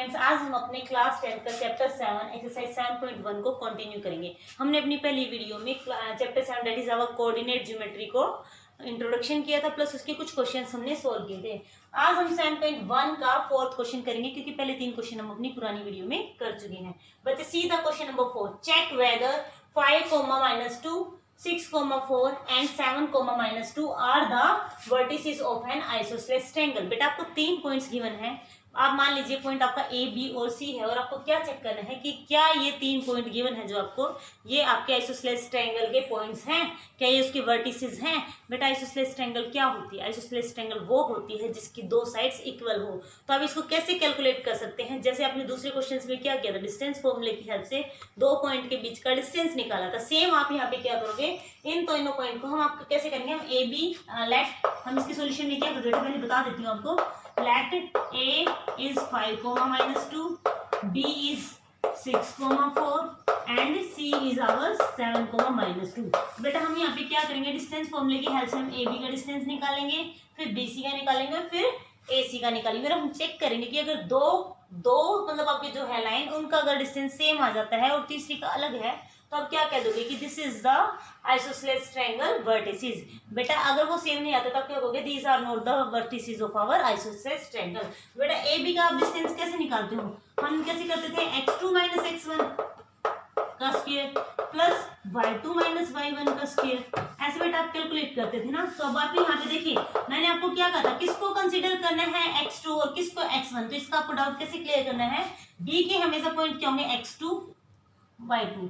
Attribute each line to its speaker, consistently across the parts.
Speaker 1: Students, आज हम अपने क्लास 10 का चैप्टर 7 एक्सरसाइज 7.1 को कंटिन्यू करेंगे। हमने अपनी पहली वीडियो में chapter 7 that is our coordinate geometry को इंट्रोडक्शन किया था, प्लस उसके कुछ क्वेश्चंस हमने सॉल्व किए थे। आज हम 7.1 का फोर्थ क्वेश्चन करेंगे, क्योंकि पहले 3 क्वेश्चन हम अपनी पुरानी वीडियो में कर चुके हैं। बच्चे सीधा question number 4, check whether 5, -2, 6, 4 and 7, -2 are the vertices of an isosceles triangle। बेटा आपको 3 पॉइंट्स गिवन है। आप मान लीजिए पॉइंट आपका ए, बी और सी है, और आपको क्या चेक करना है कि क्या ये 3 पॉइंट गिवन है जो आपको, ये आपके आइसोसेलेस ट्रायंगल के पॉइंट्स हैं, क्या ये उसके वर्टिसेस हैं। बेटा आइसोसेलेस ट्रायंगल क्या होती है? आइसोसेलेस ट्रायंगल वो होती है जिसकी 2 साइड्स इक्वल हो। तो आप इसको कैसे कैलकुलेट कर सकते हैं? जैसे आपने दूसरे क्वेश्चन में क्या किया था, डिस्टेंस फॉर्मूले की हेल्प से 2 पॉइंट के बीच का डिस्टेंस निकाला था। सेम आप यहाँ पे क्या करोगे, इन दोनों पॉइंट को हम आपको कैसे करेंगे, हम ए बी लेट, हम इसके सोल्यूशन में क्या करोगे, पहले बता देती हूँ आपको। Let A is 5, -2, B is 6, 4 and C is our 7, -2। बेटा हम यहाँ पे क्या करेंगे, डिस्टेंस फॉर्मूले की हेल्प से हम ए बी का डिस्टेंस निकालेंगे, फिर बी सी का निकालेंगे, फिर ए सी का निकालेंगे। और हम चेक करेंगे कि अगर दो मतलब आपके जो है लाइन, उनका अगर डिस्टेंस सेम आ जाता है और तीसरी का अलग है, तो आप क्या कह दोगे कि this is the isosceles triangle vertices. बेटा अगर वो सेम नहीं आता तो आप क्या कहोगे, these are not the vertices of our isosceles triangle. बेटा ए बी का आप डिस्टेंस कैसे निकालते हो, हम कैसे करते थे, x2 - x1 का स्क्वायर प्लस y2 - y1 का स्क्वायर, ऐसे बेटा आप कैलकुलेट करते थे ना। तो अब आप यहाँ पे देखिए, मैंने आपको क्या कहा था, किसको कंसीडर करना है, x2 और किसको x1। तो इसका आपको डाउट कैसे क्लियर करना है, b के हमेशा पॉइंट क्या होंगे, x2 y2,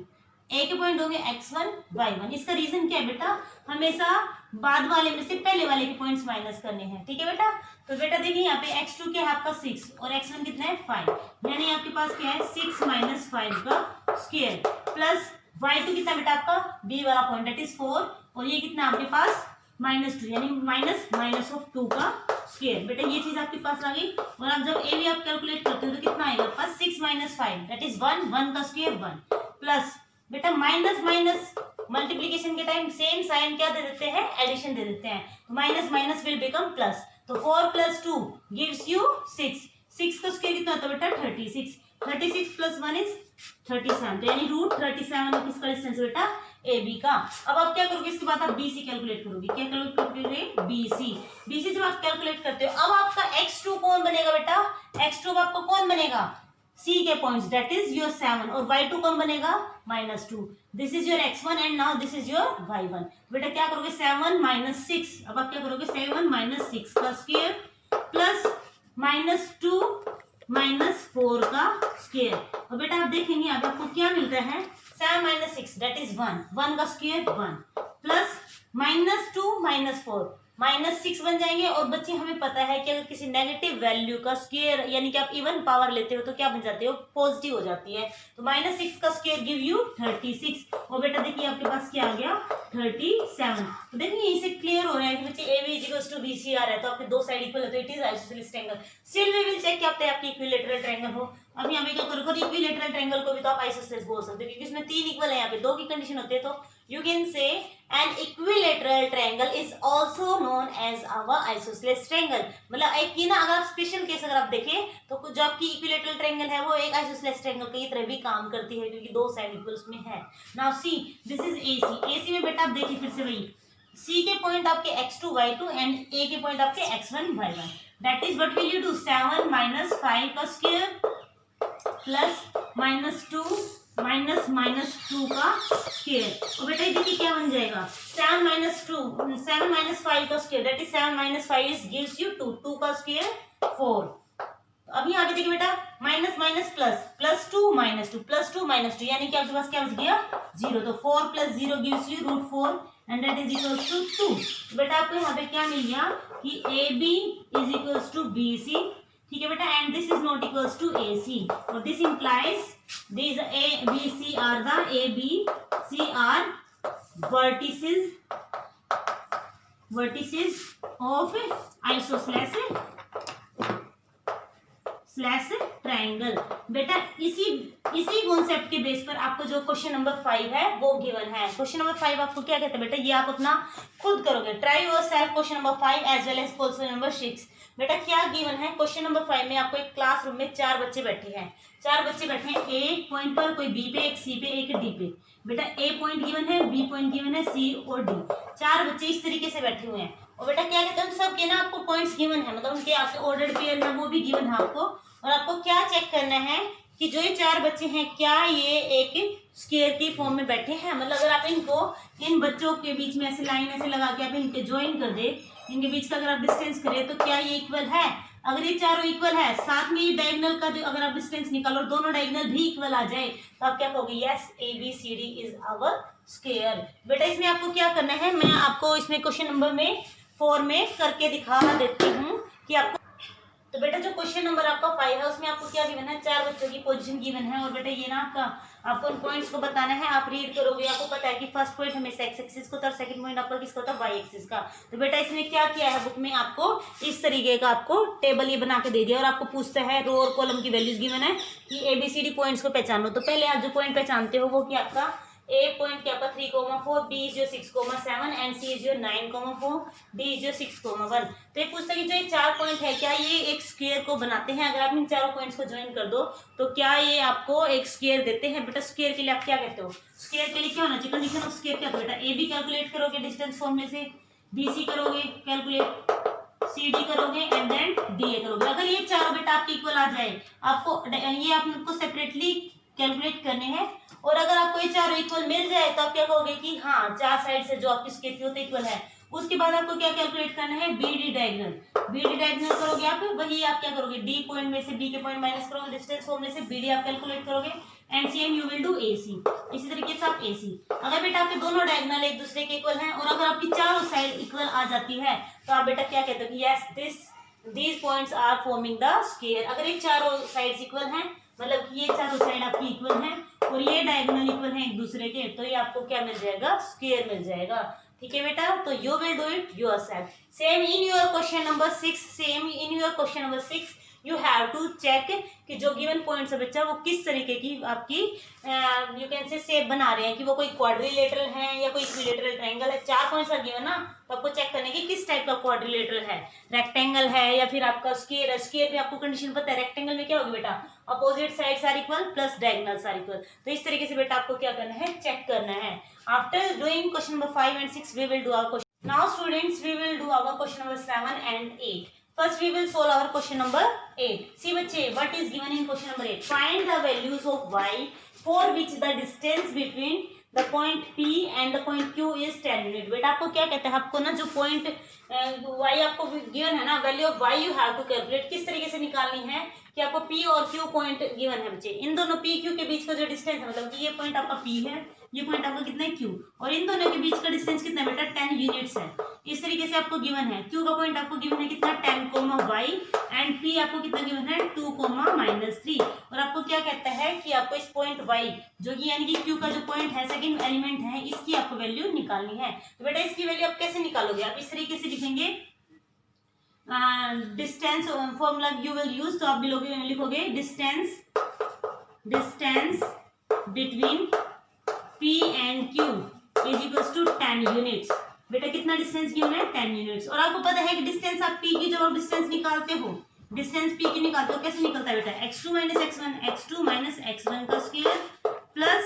Speaker 1: ए के पॉइंट होंगे x1 y1। इसका रीजन क्या है बेटा, हमेशा बाद वाले में से पहले वाले के पॉइंट्स माइनस करने हैं, ठीक है बेटा। तो बेटा देखिए यहाँ पे x2 क्या है आपका 6 और x1 कितना है 5, यानी आपके पास क्या है 6 - 5 का स्क्वायर प्लस y2 कितना बेटा आपका b वाला पॉइंट दैट इज 4, और ये कितना आपके पास -2, यानी -(2) का स्क्वायर। बेटा ये चीज आपके पास आ गई। और आप जब ए बी आप कैलकुलेट करते हो तो कितना आएगा आपके पास, 6 - 5 दैट इज 1 का स्क्वायर 1 प्लस बेटा माइनस मल्टीप्लीकेशन के टाइम सेम साइन क्या दे देते हैं, एडिशन दे देते हैं, तो minus minus will become plus. तो 4 + 2 गिव्स यू 6 का स्क्वायर कितना होता है बेटा 36 + 1 इज 37, तो यानी √37 किसका डिस्टेंस बेटा, ए बी का। अब आप क्या करोगे, इसके बाद आप बी सी कैलकुलेट करोगे, क्या कैलकुलेट करोगे, बी सी जब आप कैलकुलेट करते हो, अब आपका x2 कौन बनेगा बेटा, x2 आपका कौन बनेगा, C के पॉइंट्स दैट इज योर 7, और y2 कौन बनेगा -2। This is your x1 and now this is your y1। बेटा क्या करोगे 7 - 6, अब आप क्या करोगे 7 - 6 का स्क्वायर प्लस -2 - 4 का स्क्वायर। और बेटा आप देखेंगे अब आपको क्या मिलता है, 7 - 6 दैट इज 1 का स्क्वायर 1 प्लस -2 - 4 -6 बन जाएंगे। और बच्चे हमें पता है कि अगर किसी नेगेटिव वैल्यू का स्क्वायर यानी कि आप इवन पावर लेते हो तो क्या बन जाते हो, पॉजिटिव हो जाती है। तो -6 का स्क्वायर गिव यू 36। और बेटा देखिए आपके पास क्या आ गया 37। तो देखिए इसे क्लियर हो रहा है कि बच्चे ए बी = BC आ रहा है, तो आपके 2 साइड इक्वल है, तो it is isosceles triangle. Still we will check कि आपके इक्विलैटरल ट्रायंगल हो। अब यहाँ पे क्या करोगे, इक्विलैटरल ट्रायंगल को भी तो आप आइसोसेलेस बोल सकते हो, क्योंकि इसमें 3 इक्वल है, यहाँ पे 2 की कंडीशन होती है। तो you can say an equilateral triangle is also known as our isosceles triangle। मतलब एक ही ना, अगर आप स्पेशल केस अगर आप देखें तो जो आपकी इक्विलैटरल ट्रायंगल है वो एक आइसोसेलेस ट्रायंगल की तरह भी काम करती है, क्योंकि 2 साइड इक्वल उसमें है। Now see this is AC में बेटा आप देखिए फिर से वही, C के पॉइंट आपके x2 y2 एंड A के पॉइंट आपके x1 y1, that is what will you do, 7 - 5 का स्क्वायर प्लस -2 -2 का स्क्वायर। और बेटा ये देखिए क्या बन जाएगा, 7 - 5 का square that is 7 - 5 is gives you 2 का स्क्वायर 4। अब यहाँ पे देखिए बेटा माइनस माइनस प्लस +2 - 2 यानी कि आपके पास क्या बच गया 0। तो 4 + 0 gives you √4 and that is equals to 2। तो बेटा आपको यहाँ पे क्या मिल गया कि AB is equals to BC, ठीक है बेटा, and this is not equals to AC। और this implies these A, B, C are the A, B, C are vertices of isosceles triangle। बेटा इसी कॉन्सेप्ट के बेस पर आपको जो क्वेश्चन नंबर 5 है वो गिवन है। क्वेश्चन नंबर 5 आपको क्या कहते हैं बेटा, ये आप अपना खुद करोगे, try yourself question number 5 as well as question number 6। बेटा क्या गिवन है क्वेश्चन नंबर 5 में, आपको एक क्लासरूम में 4 बच्चे बैठे हैं, 4 बच्चे बैठे हैं ए पॉइंट पर, कोई बी पे, एक सी पे, एक डी पे। बेटा ए पॉइंट गिवन है, बी पॉइंट गिवन है, सी और डी, 4 बच्चे इस तरीके से बैठे हुए हैं। और बेटा क्या कहते हैं सबके ना आपको पॉइंट्स गिवन है, मतलब उनके आपके ऑर्डर्ड पेयर है वो भी गिवन है आपको। और आपको क्या चेक करना है कि जो ये 4 बच्चे हैं क्या ये एक स्क्वायर की फॉर्म में बैठे हैं। मतलब अगर आप इनको इन बच्चों के बीच में ऐसे लाइन ऐसे लगा के आप इनके ज्वाइन कर दे, इनके बीच का अगर आप डिस्टेंस करें तो क्या ये इक्वल है। अगर ये चारों इक्वल है, साथ में ये डायगोनल का जो अगर आप डिस्टेंस निकालो और दोनों डायगोनल भी इक्वल आ जाए तो आप क्या कहोगे, yes A B C D is our square. बेटा इसमें आपको क्या करना है, मैं आपको इसमें क्वेश्चन नंबर में 4 में करके दिखा देती हूँ कि आपको। तो बेटा जो क्वेश्चन नंबर आपका 5 है उसमें आपको क्या गिवन है, 4 बच्चों की पोजीशन गिवन है। और बेटा ये ना आपको उन पॉइंट्स को बताना है, आप रीड करोगे आपको पता है कि फर्स्ट पॉइंट हमेशा एक्स एक्सिस को होता है, सेकंड पॉइंट आपका किसका होता है, वाई एक्सिस का। तो बेटा इसमें क्या किया है, बुक में आपको इस तरीके का आपको टेबल ये बना के दे दिया और आपको पूछता है रो और कॉलम की वैल्यूज गिवन है कि ABCD पॉइंट्स को पहचानो। तो पहले आप जो पॉइंट पहचानते हो वो कि आपका ए पॉइंट क्या आपका 3,4, B is your 6,7 and C is your 9,4, D is your 6,1। तो ये पूछता है कि जो ये 4 पॉइंट है क्या ये एक स्क्वायर को बनाते हैं। अगर आप इन चारों पॉइंट्स को ज्वाइन कर दो तो क्या ये आपको एक स्क्वायर देते हैं। बेटा स्क्वायर के लिए आप क्या कहते हो, स्क्वायर के लिए क्या होना चाहिए कंडीशन ऑफ स्क्वायर क्या। तो बेटा ए बी कैलकुलेट करोगे डिस्टेंस फॉर्मूले से, बी सी करोगे कैलकुलेट, सी डी करोगे एंड देन डी ए करोगे। अगर ये चारों बेटा आपके इक्वल आ जाए, आपको ये आपको सेपरेटली कैलकुलेट करने हैं। और अगर आपको ये चारों इक्वल मिल जाए तो आप क्या कहोगे कि हाँ 4 साइड से जो आपकी स्क्वायर की होती इक्वल है। उसके बाद आपको क्या कैलकुलेट करना है, B D diagonal, B D diagonal करोगे आप, वही आप क्या करोगे डी पॉइंट में से बी के पॉइंट माइनस करोगे, डिस्टेंस फॉर्मूले से बी डी आप कैलकुलेट करोगे and C and you will do A C. इसी तरीके से आप ए सी। अगर बेटा आपके दोनों डायगोनल एक दूसरे के इक्वल हैं और अगर आपकी चारों साइड इक्वल आ जाती है तो आप बेटा क्या कहते हो कि yes these points are forming the square. अगर ये चारों साइड्स इक्वल हैं, मतलब कि ये चारों साइड आपकी इक्वल हैं और ये डायगोनल इक्वल हैं एक दूसरे के, तो ये आपको क्या मिल जाएगा, स्क्वायर मिल जाएगा। ठीक है बेटा, तो you will do it yourself. Same in your question number 6, same in your question number 6 you have to check कि जो गिवन पॉइंट्स है बच्चा वो किस तरीके की आपकी यू कैन से शेप बना रहे हैं, कि वो कोई क्वाड्रिलेटरल है या कोई इक्विलेटरल ट्रायंगल है। 4 पॉइंट्स आर गिवन ना, तो आपको चेक करने की किस टाइप का क्वाड्रिलेटरल है, रेक्टेंगल है या फिर आपका स्क्वायर है। स्क्वायर में आपको कंडीशन पता है, रेक्टेंगल में क्या होगी बेटा, opposite sides are equal plus diagonals are equal. तो इस तरीके से बेटा आपको क्या करना है, चेक करना है। After doing question number 5 and 6 we will do our question. Now students we will do our question number 7 and 8. First we will solve our question number 8. See बच्चे, what is given in question number 8? Find the values of y for which the distance between the point P and the point Q is 10 unit. बेटा आपको क्या कहते हैं, आपको ना जो point y आपको गिवन है ना, value of y you have to calculate. किस तरीके से निकालनी है कि आपको P और Q पॉइंट गिवन है बच्चे, इन दोनों P Q के बीच का जो डिस्टेंस है, मतलब कि ये पॉइंट आपका P है, ये पॉइंट आपका कितना है Q, और इन दोनों के बीच का डिस्टेंस कितना है बेटा 10 यूनिट्स है। इस तरीके से आपको गिवन है, Q का पॉइंट आपको गिवन है कितना 10, y एंड P आपको कितना गिवन है 2, -3। और आपको क्या कहता है कि आपको इस पॉइंट y जो कि यानी कि Q का जो पॉइंट है सेकंड एलिमेंट है, इसकी आपको वैल्यू निकालनी है। तो बेटा इसकी वैल्यू आप कैसे निकालोगे, आप इस तरीके से लिखेंगे distance formula you will use. तो आप लिखोगे distance between P and Q is equals to 10 units. बेटा कितना डिस्टेंस गिवन है 10 यूनिट्स। और आपको पता है कि डिस्टेंस आप P की जब आप डिस्टेंस निकालते हो, डिस्टेंस P की निकालते हो, कैसे निकलता है बेटा x2 - x1 का स्क्वायर प्लस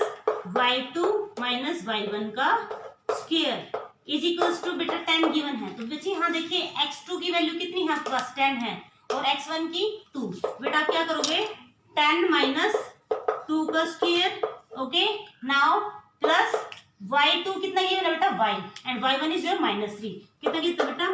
Speaker 1: y2 - y1 का स्क्वायर इज इक्वल्स टू बेटा 10 गिवन है। तो बच्चे यहाँ देखिए x2 की वैल्यू कितनी है आपके पास 10 है और x1 की 2। बेटा आप क्या करोगे 10 - 2 का square, okay now plus y2 कितना गिवन है बेटा y and y1 is your -3। कितना बेटा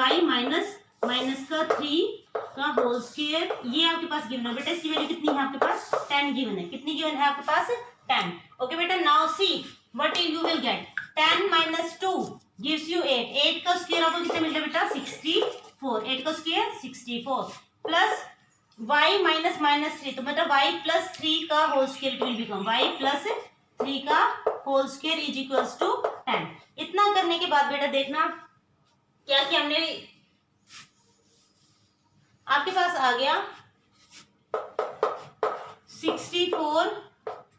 Speaker 1: y माइनस का 3 का होल स्क्वायर, ये आपके पास गिवन है बेटा। इसकी वैल्यू कितनी है आपके पास 10 गिवन है। कितनी गिवन है आपके पास 10। ओके बेटा now see what you will gate, 10 - 2 gives you 8। 8 का स्क्वायर आपको कितना मिल रहा है बेटा 64। 8 का स्क्वायर 64 प्लस y -3, तो बेटा y + 3 का whole square will become y + 3 का whole square is equals to 10। इतना करने के बाद बेटा देखना क्या कि हमने आपके पास आ गया 64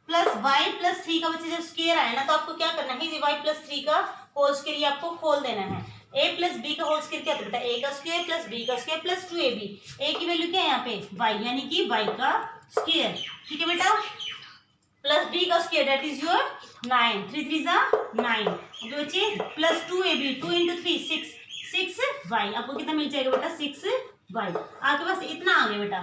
Speaker 1: प्लस y + 3 का बच्चे जब स्क्वायर आए ना, तो आपको क्या करना है y + 3 का होल स्क्वायर आपको खोल देना है। a प्लस बी का होल स्क्वायर क्या था बेटा, a का स्क्वायर प्लस b का स्क्वायर प्लस 2ab। a की वैल्यू क्या है यहाँ पे y, यानी कि y का स्क्वायर, ठीक है बेटा, प्लस b का स्क्वायर दैट इज योर 9, 3 3 जा 9, ओके बच्चे, प्लस 2ab, 2 into 3 6y, आपको कितना मिल जाएगा बेटा 6y। आपके पास इतना आ गया बेटा,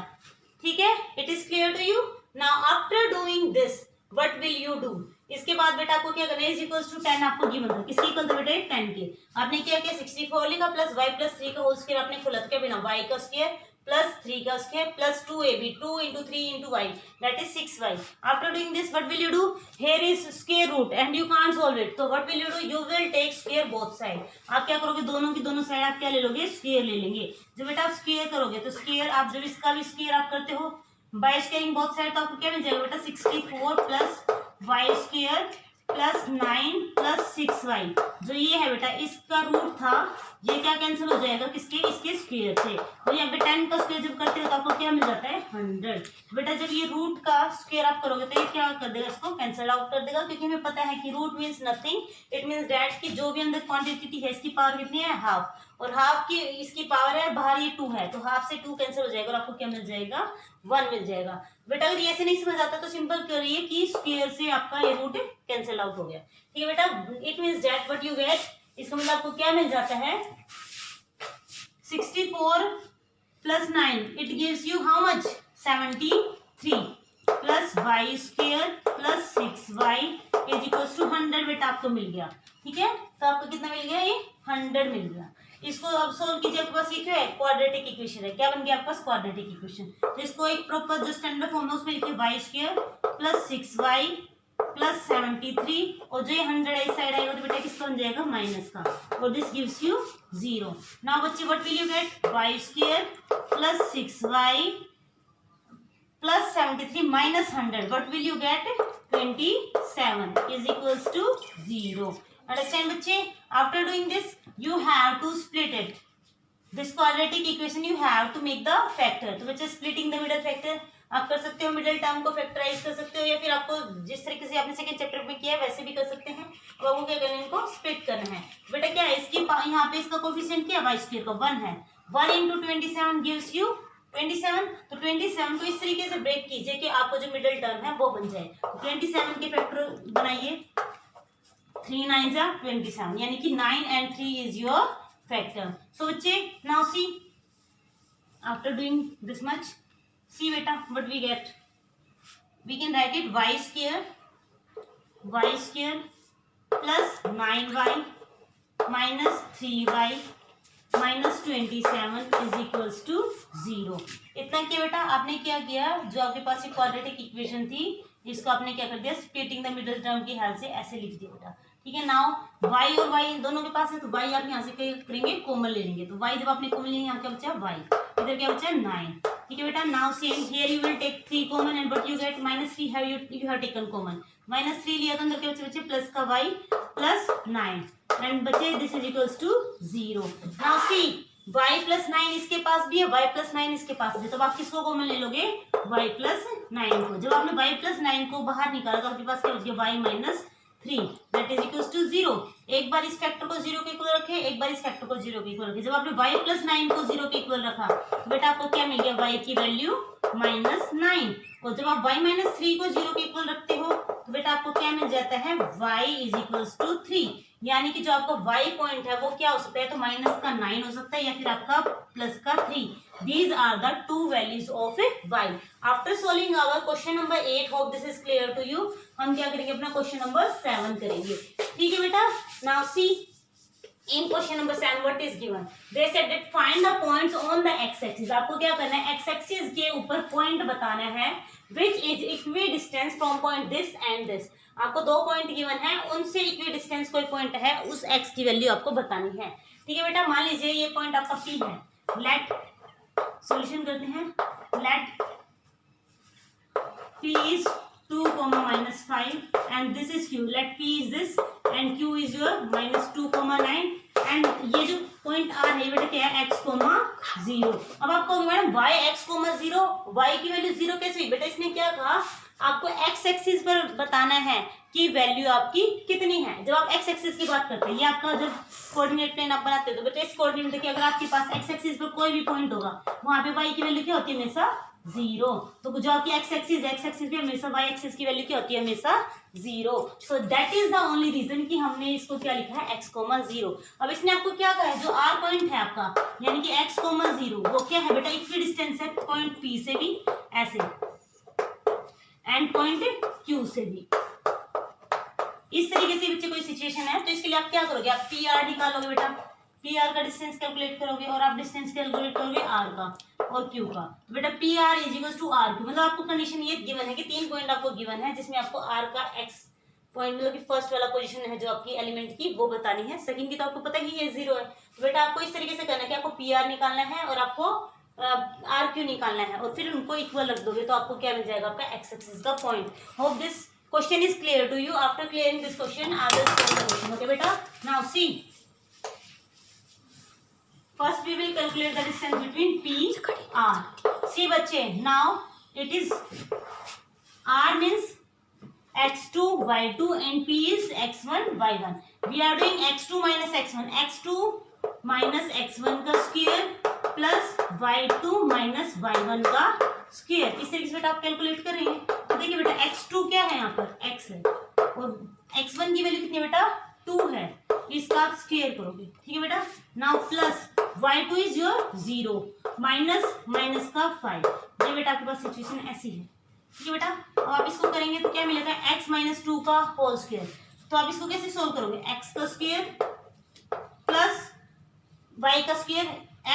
Speaker 1: ठीक है, it is clear to you. Now after doing this what will you do, इसके बाद बेटा आपको क्या करना है, इज इक्वल्स टू 10 आपको गिवन था, किसकी इक्वल था बेटा 10 के, आपने क्या किया 64 लिखा प्लस y प्लस 3 का होल स्क्वायर आपने खुलत के बिना y का स्क्वायर प्लस 3 का square plus 2ab, 2 into 3 into y that is 6y। after doing this what will you do, here is square root and you can't solve it, so what will you do, you will take square both side। आप क्या करोगे, दोनों की दोनों side आप क्या ले लोगे, स्क्वायर ले लेंगे। जब बेटा आप स्क्वायर करोगे तो स्क्वायर आप जब इसका भी स्क्वायर आप करते हो बाय स्क्वायरिंग बोथ साइड, तो आपको क्या मिल जाएगा बेटा 64 plus y square plus 9 plus 6y, जो ये है बेटा इसका रूट था, ये क्या कैंसिल हो जाएगा किसके, इसके स्क्वायर से। तो यहाँ पे 10 का स्क्वायर जब करते हो तो आपको क्या मिल जाता है 100। बेटा जब ये रूट का स्क्वायर आप करोगे तो ये क्या कर देगा, इसको कैंसिल आउट कर देगा, क्योंकि हमें पता है कि root means nothing, it means that कि जो भी अंदर क्वांटिटी है इसकी पावर कितनी है हाफ, और हाफ की इसकी पावर है बाहर ये 2 है, तो हाफ से 2 कैंसिल हो जाएगा और आपको क्या मिल जाएगा 1 मिल जाएगा। बेटा अगर ये ऐसे नहीं समझ आता तो सिंपल करिए कि स्क्वायर से आपका ये रूट कैंसिल आउट हो गया, ठीक है बेटा, it means that what you get, इसका मतलब आपको क्या मिल जाता है 64 plus 9 it gives you how much 73 plus y square plus 6y is equals to 100 बेटा आपको मिल गया, ठीक है, तो आपको कितना मिल गया, ये 100 मिल गया। इसको अब सोल्व कीजिए, आपके पास ये क्या है क्वाड्रेटिक इक्वेशन है, क्या बन गया आपके पास क्वाड्रेटिक इक्वेशन। तो इसको एक प्रॉपर जो स्टैंडर्ड फॉर्म है उसमें लिखिए Y square plus 6y plus 73, और जो ये 100 इस साइड आएगा तो बेटा किसका बन जाएगा माइनस का, और दिस गिव्स यू 0। नाउ बच्चे what will you get, y square plus 6y plus 73 minus 100, what will you get 27 is equals to 0। Understand बच्चे, after doing this you have to split it, this quadratic equation you have to make the factor। तो बच्चे splitting the middle factor आप कर सकते हो, middle term को factorise कर सकते हो, या फिर आपको जिस तरीके से आपने सेकंड चैप्टर में किया है वैसे भी कर सकते हैं। तो आपको क्या करना है, इनको स्प्लिट करना है। बेटा क्या है इसकी यहाँ पे इसका कोफिशिएंट क्या है, वाई स्क्वायर का 1 है, 1 into 27 gives you 27। तो 27 को इस तरीके से ब्रेक कीजिए कि आपको जो मिडिल टर्म है वो बन जाए। 27 के फैक्टर बनाइए, 3 9 जा 27, यानी कि 9 and 3 is your factor। So बच्चे now see after doing this much, see बेटा what we get, we can write it y square plus 9y minus 3y minus 27 is equals to 0। इतना क्या बेटा आपने क्या किया, जो आपके पास ये क्वाड्रेटिक इक्वेशन थी इसको आपने क्या कर दिया, स्प्लिटिंग द मिडिल टर्म की हेल्प से ऐसे लिख दिया बेटा, ठीक है। नाउ y और y दोनों के पास है तो y आप यहाँ से क्या करेंगे, कॉमन ले लेंगे, तो y जब आपने कॉमन लिया यहाँ क्या बचा y, इधर क्या बचा 9, ठीक है बेटा। Now same here you will take 3 common and but you get -3 have you have taken common, -3 लिया तो अंदर क्या बचे प्लस का y प्लस 9 एंड बचे this is equals to 0। Now see y plus 9 इसके पास भी है, y प्लस 9 इसके पास भी है, तो आप किसको कॉमन ले लोगे, y प्लस 9 को। जब आपने y प्लस 9 को बाहर निकाला तो आपके पास क्या बच गया y minus 3 that is equals to 0। एक बार इस फैक्टर को 0 के इक्वल रखे, एक बार इस फैक्टर को 0 के इक्वल रखे। जब आपने y प्लस 9 को 0 के इक्वल रखा तो बेटा आपको क्या मिल गया, y की वैल्यू -9, और जब आप y माइनस 3 को 0 के इक्वल रखते हो तो बेटा आपको क्या मिल जाता है, y इज इक्वल्स टू 3, यानी कि जो आपका y पॉइंट है वो क्या हो सकता है, तो माइनस का 9 हो सकता है या फिर आपका प्लस का 3। These are the two values of y। After solving our question number 8, hope this is clear to you। हम क्या करेंगे, अपना क्वेश्चन नंबर 7 करेंगे, ठीक है बेटा। Now see in question number 7 what is given, they said that find the points on the x axis। आपको क्या करना है, x axis के ऊपर पॉइंट बताना है which is equidistant from point this and this। आपको 2 पॉइंट गिवन है, उनसे इक्विडिस्टेंस कोई पॉइंट है उस x की वैल्यू आपको बतानी है, ठीक है बेटा। मान लीजिए ये पॉइंट आपका P है, लेट सॉल्यूशन करते हैं, late P is 2, -5 and this is Q, let P is this and Q is your -2, -9 and ये जो पॉइंट R है बेटा क्या है, x, 0। अब आपको मैडम y x, 0, y की वैल्यू 0 कैसे हुई, बेटा इसने क्या कहा आपको एक्स एक्सिस पर बताना है कि वैल्यू आपकी कितनी है। जब आप एक्स एक्सिस की बात करते हैं, ये आपका जब कोऑर्डिनेट प्लेन आप बनाते हो तो बेटा इस कोऑर्डिनेट देखिए, अगर आपके पास एक्स एक्सिस पर कोई भी पॉइंट होगा वहां पे वाई की वैल्यू क्या होती है, हमेशा 0। तो जो आपकी एक्स एक्सिस पे हमेशा वाई एक्सिस की वैल्यू क्या होती है, हमेशा 0। So that is the only reason कि हमने इसको क्या लिखा है, x, 0। अब इसने आपको क्या कहा है, जो r पॉइंट है आपका यानी कि x, 0 वो क्या है बेटा, इक्वी डिस्टेंस है पॉइंट P से भी ऐसे एंड पॉइंट Q से भी। इस तरीके से बच्चे कोई सिचुएशन है तो इसके लिए आप क्या करोगे, आप PR निकालोगे बेटा, PR का डिस्टेंस कैलकुलेट करोगे और आप डिस्टेंस कैलकुलेट करोगे R का और Q का। तो बेटा PR is equal to R, मतलब आपको कंडीशन ये गिवन है कि 3 पॉइंट आपको गिवन है जिसमें आपको R का X पॉइंट मतलब कि फर्स्ट वाला पोजीशन है जो आपकी एलिमेंट की वो बतानी है, सेकंड की तो आपको पता ही ये 0 है। तो बेटा आपको इस तरीके से करना है कि आपको PR निकालना है और आपको RQ निकालना है और फिर उनको इक्वल रख दोगे तो आपको क्या मिल जाएगा, आपका एक्स एक्सिस का point. Hope this question is clear to you. After clearing this question I will solve the question. Okay बेटा, now see first we will calculate the distance between P R. See बच्चे, now it is R means x2 y2 and P is x1 y1. We are doing x2 minus x1, x2 minus x1 का square plus y2 minus y1 का square. इस तरीके से बेटा आप calculate करेंगे तो देखिए बेटा x2 क्या है, यहाँ पर x है और x1 की वैल्यू कितनी है बेटा, 2 है, इसका आप स्क्वायर करोगे, ठीक है बेटा। Now plus y2 is your 0 minus minus का 5। ये बेटा आपके पास सिचुएशन ऐसी है, ठीक है बेटा। अब आप इसको करेंगे तो क्या मिलेगा, x माइनस 2 का होल स्क्वायर। तो आप इसको कैसे सोल्व करोगे, x का स्क्वायर प्लस y का स्क्वायर,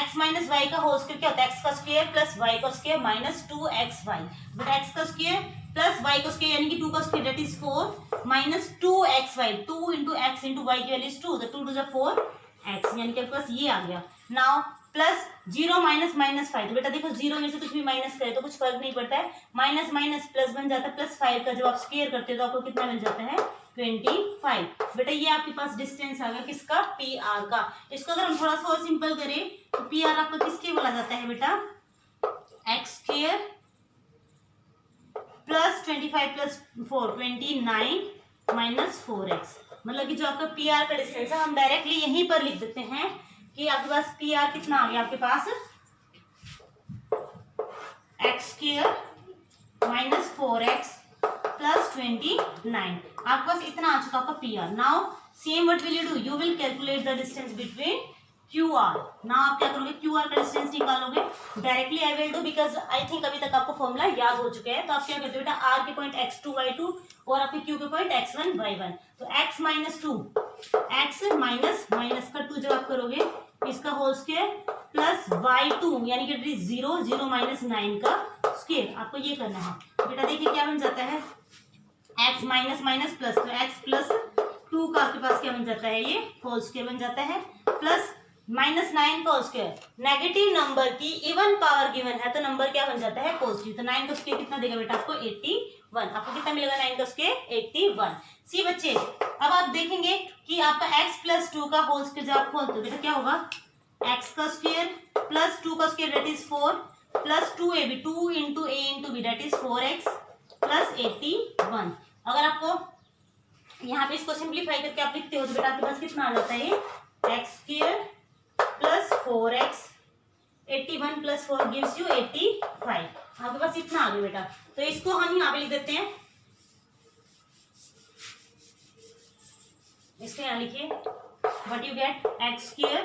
Speaker 1: x माइनस y का होल स्क्वायर क्या होता है, x का स्क्वायर प्लस y का square minus 2xy। But x का स्क्वायर प्लस y का स्क्वायर यानी कि 2 का square that is 4 minus 2xy, 2 into x into y की वैल्यू इज 2, तो 2 टू 4x यानी कि आपके पास ये आ गया। नाउ प्लस 0 माइनस माइनस 5, तो बेटा देखो 0 में से कुछ भी माइनस करे तो कुछ फर्क नहीं पड़ता है, माइनस माइनस प्लस बन जाता है, प्लस 5 का जब आप स्क्वायर करते हो तो आपको कितना मिल जाता है, 25। बेटा ये आपके पास डिस्टेंस आ गया किसका, PR का। इसको अगर हम थोड़ा सा और सिंपल करें तो PR आपका किसके बोला जाता है बेटा, x square plus 25 plus 4 29 minus 4x। मतलब कि जो आपका PR का डिस्टेंस है हम डायरेक्टली यहीं पर लिख देते हैं कि आपके पास PR कितना आ गया, आपके पास X square minus 4x plus 29, आपके पास इतना आ चुका आपका PR। Now same what will you do, you will calculate the distance between QR। Now आप क्या करोगे, QR का डिस्टेंस निकालोगे directly, I will do because I think अभी तक आपको फॉर्मूला याद हो चुके हैं। तो आप क्या करते हो बेटा, R के पॉइंट x2 y2 और आपके Q के पॉइंट x1 y1, तो x minus 2, x minus minus का 2 जब आप करोगे इसका होल स्क्वायर प्लस y2 यानी कि 0 0 माइनस 9 का स्क्वायर, आपको ये करना है बेटा। देखिए क्या बन जाता है, x माइनस माइनस प्लस, तो x प्लस 2 का आपके पास क्या बन जाता है, ये होल स्क्वायर बन जाता है, प्लस माइनस 9 का स्क्वायर। नेगेटिव नंबर की इवन पावर गिवन है तो नंबर क्या बन जाता है, पॉजिटिव। तो 9 का स्क्वायर कितना देगा बेटा आपको, 81। आपको कितना मिलेगा 9 का स्क्वायर, 81। सी बच्चे अब आप देखेंगे कि आपका x प्लस 2 का होल स्क्वायर जब आप खोलते हो बेटा क्या होगा, x का स्क्वायर प्लस 2 का square that is 4 plus 2ab, 2 into a into b that is 4x plus 81। अगर आपको यहाँ पे इसको सिंप्लीफाई करके आप लिखते हो तो बेटा आपके पास कितना आ जाता है, ये x square plus 4x 81 plus 4 gives you 85। आपके पास इतना आ गया बेटा। तो इसको हम यहाँ पे लिख देते हैं, इसको यहाँ लिखिए, what you get, x square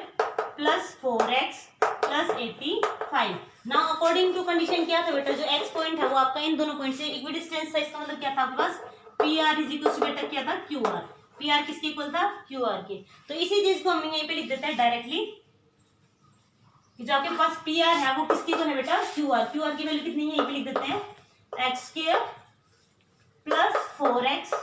Speaker 1: plus 4x plus 85। Now according to condition क्या था बेटा, जो x पॉइंट है वो आपका इन दोनों पॉइंट से इक्वी डिस्टेंस था, इसका मतलब क्या था आपके पास, PR इज इक्वल टू बेटा क्या था, QR। PR किसके इक्वल था, QR के। तो इसी चीज को हम यहीं पे लिख देते हैं डायरेक्टली कि जो आपके पास PR है वो किसकी इक्वल है बेटा, QR। QR की वैल्यू कितनी है, यहीं पे लिख देते हैं, x square plus 4x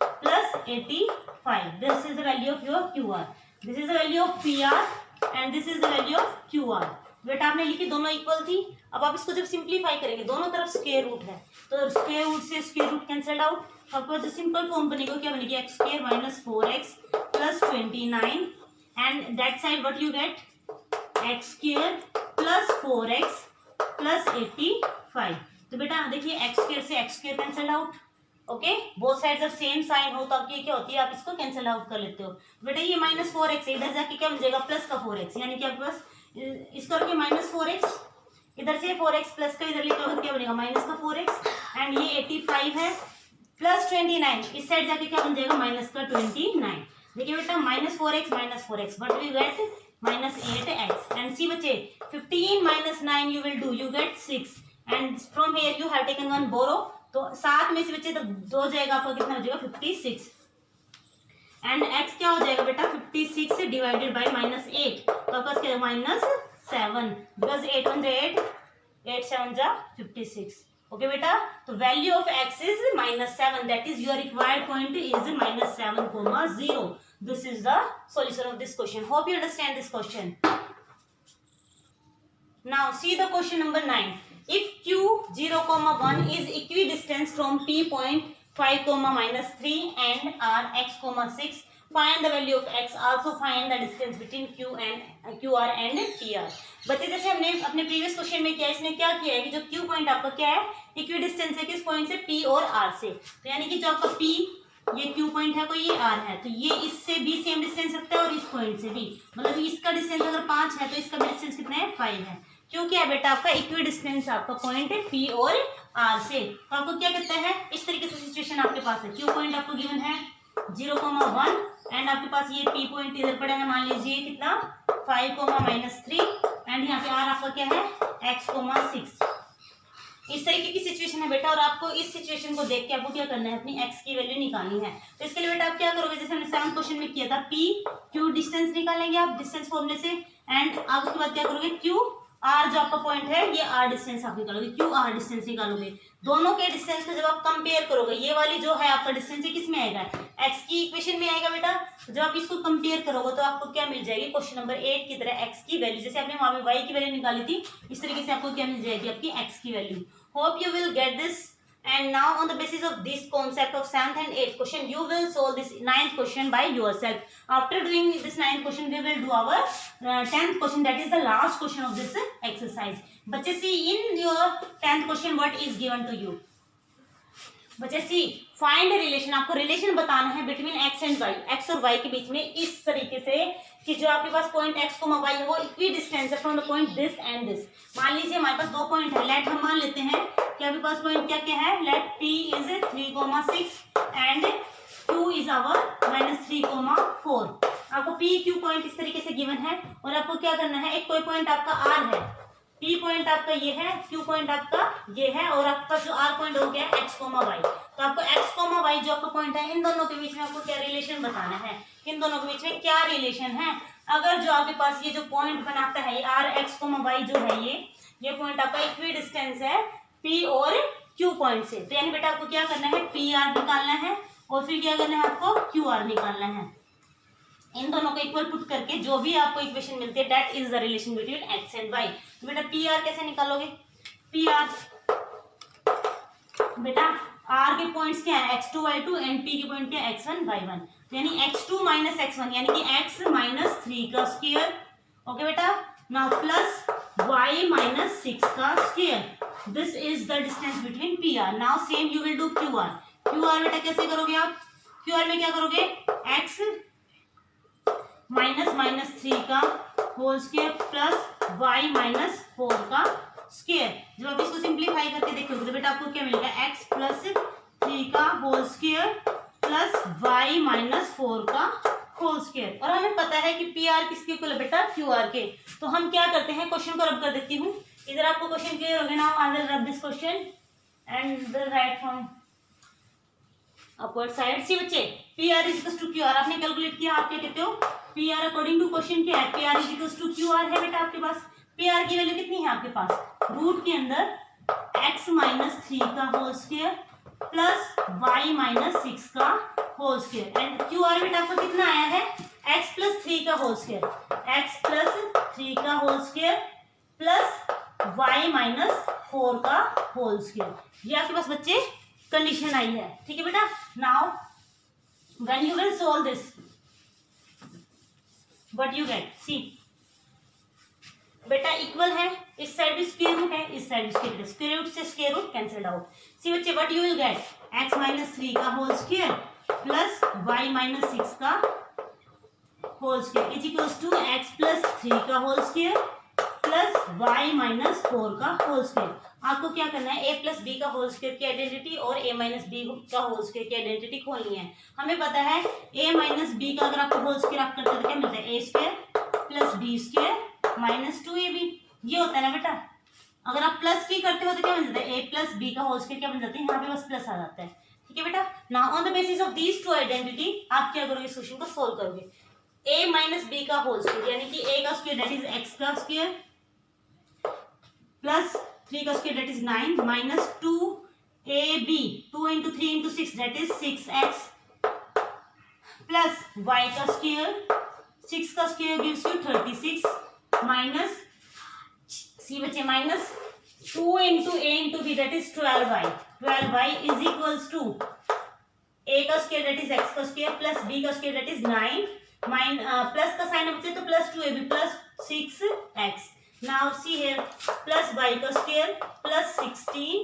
Speaker 1: plus 85। This is the value of your QR, this is the value of PR and this is the value of QR। बेटा आपने लिखी दोनों इक्वल थी। अब आप इसको जब सिंप्लीफाई करेंगे दोनों तरफ स्क्वायर रूट है तो स्क्वायर रूट से स्क्वायर रूट कैंसल्ड आउट, आपको जो सिंपल फॉर्म बनेगा क्या बनेगी, x square minus 4x plus 29 and that side what you get, x square plus 4x plus 85। तो बेटा देखिए एक्स स्क्वायर से x square cancel out, okay, both sides of same sign हो तो आपकी क्या होती है, आप इसको कैंसिल आउट कर लेते हो। तो बेटा ये -4x इधर जाके क्या मिल जाएगा, प्लस का 4x, यानी कि आपके पास इसको रखिए -4x, इधर से 4x प्लस का इधर लिखा क्या बनेगा, माइनस का 4x, एंड ये 85 है प्लस 29, इस साइड जाके क्या बन जाएगा, माइनस का 29। देखिए बेटा -4x but we get -8x, and see बच्चे 15 - 9 you will do, you get 6, and from here you have taken one borrow, तो 7 में से बच्चे तो 2 जाएगा, आपका कितना हो जाएगा 56, एंड x क्या हो जाएगा बेटा 56 डिवाइडेड बाय -8, तो आपका क्या -7, बिकॉज 8 1 जा 8, 8 7 जा 56, ओके बेटा। तो value of x is -7, that is your required point is -7, 0। This is the solution of this question, hope you understand this question. Now see the question number 9, if q 0,1 is equidistant from p point 5, -3 and r x, 6, find the value of x, also find the distance between qr and pr। बच्चे जैसे हमने अपने previous question में किया, इसने क्या किया है कि जो q पॉइंट आपका क्या है, इक्विडिस्टेंस है किस पॉइंट से, p और r से, तो यानी कि जो आपका p ये q पॉइंट है कोई, ये r है, तो ये इससे भी सेम डिस्टेंस रखता है और इस पॉइंट से भी, मतलब इसका डिस्टेंस अगर 5 है तो इसका भी डिस्टेंस कितना है, 5 है, क्योंकि है बेटा आपका इक्वी डिस्टेंस आपका पॉइंट है P और R से। तो आपको क्या कहता है, इस तरीके से सिचुएशन आपके पास है, Q पॉइंट आपको गिवन है 0,1 एंड आपके पास ये P पॉइंट इधर पड़ा है, मान लीजिए कितना 5, -3 एंड यहाँ पे R आपका क्या है x, 6, इस तरीके की सिचुएशन है बेटा। और आपको इस सिचुएशन को देख के आपको क्या करना है, अपनी x की वैल्यू निकालनी है। तो इसके लिए बेटा आप क्या करोगे, जैसे हमने 7th क्वेश्चन में किया था, P Q डिस्टेंस निकालेंगे आप डिस्टेंस फॉर्मूले से, एंड आप उसके बाद क्या करोगे, Q R जो आपका पॉइंट है ये R डिस्टेंस आप निकालोगे, Q R डिस्टेंस निकालोगे। दोनों के डिस्टेंस को जब आप कंपेयर करोगे, ये वाली जो है आपका डिस्टेंस ये किस में आएगा, x की इक्वेशन में आएगा बेटा। जब आप इसको कंपेयर करोगे तो आपको क्या मिल जाएगी, क्वेश्चन नंबर 8 की तरह x की वैल्यू, जैसे आपने वहां पे y की वैल्यू निकाली थी, इस तरीके से आपको क्या मिल जाएगी, आपकी x की value. Hope you will get this, and now on the basis of this concept of 7th and 8th question you will solve this 9th question by yourself. After doing this 9th question we will do our 10th question, that is the last question of this exercise. बच्चे see in your 10th question what is given to you, बच्चे सी find relation, आपको relation बताना है between x and y, x और y के बीच में, इस तरीके से कि जो आपके पास पॉइंट x को y है वो इक्वी डिस्टेंस है from the point this and this. मान लीजिए हमारे पास 2 पॉइंट है, लेट हम मान लेते हैं कि आपके पास पॉइंट क्या क्या है, let p is 3,6 and q is our -3,4। आपको p q पॉइंट इस तरीके से गिवन है और आपको क्या करना है, एक कोई पॉइंट आपका r है, P पॉइंट आपका ये है, Q पॉइंट आपका ये है, और आपका जो R पॉइंट हो गया x, y। तो आपको x, y जो आपका पॉइंट है, इन दोनों के बीच में आपको क्या रिलेशन बताना है, इन दोनों के बीच में क्या रिलेशन है। अगर जो आपके पास ये जो पॉइंट बनाता है R, x, y जो है ये पॉइंट आपका इक्वी डिस्टेंस है P और Q पॉइंट से, तो यानी बेटा आपको क्या करना है, PR निकालना है और फिर क्या करना है, आपको QR निकालना है। इन दोनों को इक्वल पुट करके जो भी आपको इक्वेशन मिलती है that is the relation between x and y। तो बेटा PR कैसे निकालोगे, PR बेटा R के पॉइंट्स क्या है, x2 y2 एंड P के पॉइंट क्या है, x1 y1, तो यानी x2 - x1 यानी कि x - 3 का स्क्वायर, ओके बेटा, नाउ प्लस y - 6 का square, this is the distance between PR। Now same you will do QR। QR बेटा कैसे करोगे आप, QR में क्या करोगे, x -3 का होल स्क्वायर प्लस y - 4 का स्क्वायर। जब आप इसको सिंप्लीफाई करके देखोगे तो बेटा आपको क्या मिलेगा, x + 3 का होल स्क्वायर प्लस y - 4 का होल स्क्वायर। और हमें पता है कि PR किसके इक्वल है बेटा, QR के। तो हम क्या करते हैं, क्वेश्चन को रब कर देती हूँ, इधर आपको क्वेश्चन क्लियर हो गया ना, I will rub this question and will write from upward side. See बच्चे PR = QR आपने कैलकुलेट किया, आप क्या कहते हो, PR अकॉर्डिंग टू क्वेश्चन क्या है, PR = QR है बेटा। आपके पास PR की वैल्यू कितनी है, आपके पास रूट के अंदर x - 3 का होल स्क्वायर प्लस y - 6 का होल स्क्वायर, एंड QR बेटा आपका कितना आया है, x + 3 का होल स्क्वायर, x + 3 का होल स्क्वायर प्लस y - 4 का होल स्क्वायर। ये आपके पास बच्चे कंडीशन आई है, ठीक है बेटा। Now when you will solve this, what you get, see बेटा इक्वल है, इस साइड भी स्क्वायर रूट है, इस साइड स्क्वायर रूट से square root cancelled out. See बच्चे what you will get, x minus 3 का whole square plus y minus 6 का whole square is equals to x plus 3 का whole square plus y minus 4 का whole square. आपको क्या करना है, a प्लस b का होल स्क्वायर की आइडेंटिटी और a माइनस b का होल स्क्वायर की आइडेंटिटी खोलनी है। हमें पता है a माइनस b का अगर आपको होल स्क्वायर आप करते हो तो क्या मिलता है, a square plus b square minus 2ab, ये होता है ना बेटा। अगर आप प्लस की करते हो तो क्या बन जाता है, a प्लस b का होल स्क्वायर क्या बन जाता है, यहाँ पे बस प्लस आ जाता है। ठीक है बेटा, now on the basis of these two identity आप क्या करोगे, इस क्वेश्चन को सोल्व करोगे। a माइनस b का होल स्क्वायर यानी कि a का स्क्वायर दैट इज x का स्क्वायर प्लस 3 का square that is 9 minus 2ab 2 into 3 into 6 that is 6x plus y का स्क्वायर 6 का स्क्वायर गिव्स यू 36 माइनस सी बचे minus 2 into a into b that is 12y 12y is equals to a का square that is x का square plus b का square that is 9 plus का sign बचे तो plus 2ab plus 6x। Now see here plus y का square plus 16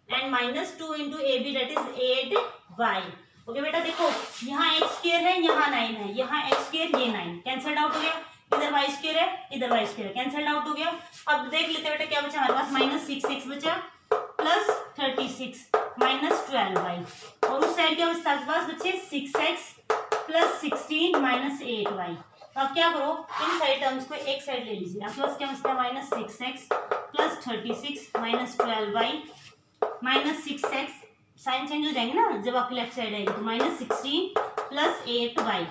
Speaker 1: and minus 2 into ab that is 8y। Okay बेटा देखो यहाँ x square है, यहाँ 9 है, यहाँ x स्क्वायर ये 9 कैंसल्ड आउट हो गया, इधर y स्क्वायर है, इधर y स्क्वायर कैंसल्ड आउट हो गया। अब देख लेते बेटा क्या बचा हमारे पास, माइनस 6x बचा प्लस 36 माइनस 12y और उस साइड क्या बचता है पास बच्चे 6x प्लस 16 माइनस 8y। तो आप क्या करो, इन साइड टर्म्स को एक साइड ले लीजिए, आपके पास क्या बचता है minus 6x plus 36 minus 12y minus 6x, sign change हो जाएंगे ना जब आपकी लेफ्ट साइड आएगी, तो minus 16 plus 8y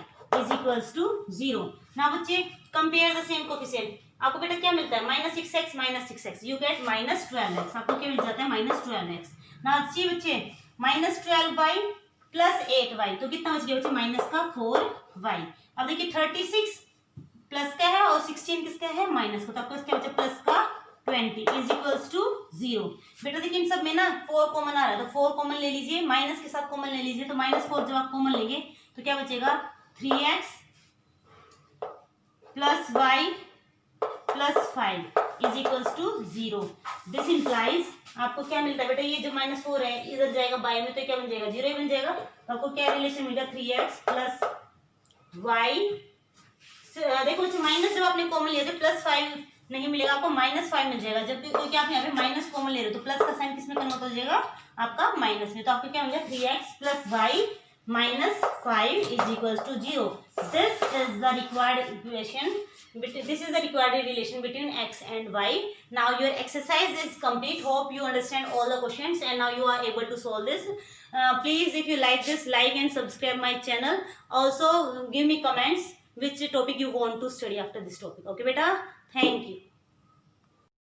Speaker 1: is equals to 0। ना बच्चे कंपेयर द सेम कोफिशिएंट, आपको बेटा क्या मिलता है minus 6x you get minus 12x, आपको क्या मिल जाता है माइनस 12x। ना सी बच्चे माइनस 12y प्लस 8y तो कितना बच गया बच्चे माइनस का 4y। अब देखिए 36 प्लस का है और 16 किसका है माइनस का, तो आपको क्या बचा प्लस का 20 इज इक्वल्स टू 0। बेटा देखिए इन सब में ना 4 कॉमन आ रहा है तो 4 कॉमन ले लीजिए, माइनस के साथ कॉमन ले लीजिए, तो माइनस 4 जब आप कॉमन लेंगे तो क्या बचेगा 3x plus y plus 5 is equals to 0। This implies आपको क्या मिलता है बेटा, ये जो माइनस 4 है इधर जाएगा बाय में तो क्या बन जाएगा 0 ही बन जाएगा। तो आपको क्या रिलेशन मिलेगा 3x प्लस y, देखो माइनस जब आपने कॉमन लिया तो प्लस 5 नहीं मिलेगा, आपको माइनस 5 मिल जाएगा, जबकि क्योंकि आप यहाँ पे माइनस कॉमन ले रहे हो तो प्लस का साइन किस में कन्वर्ट हो जाएगा आपका माइनस में, तो आपको क्या मिल जाएगा 3x plus y minus 5 is equal to 0। This is the required equation, this is the required relation between x and y. Now your exercise is complete. Hope you understand all the questions and now you are able to solve this. Please if you like this, like and subscribe my channel. Also give me comments which topic you want to study after this topic. Okay beta, thank you.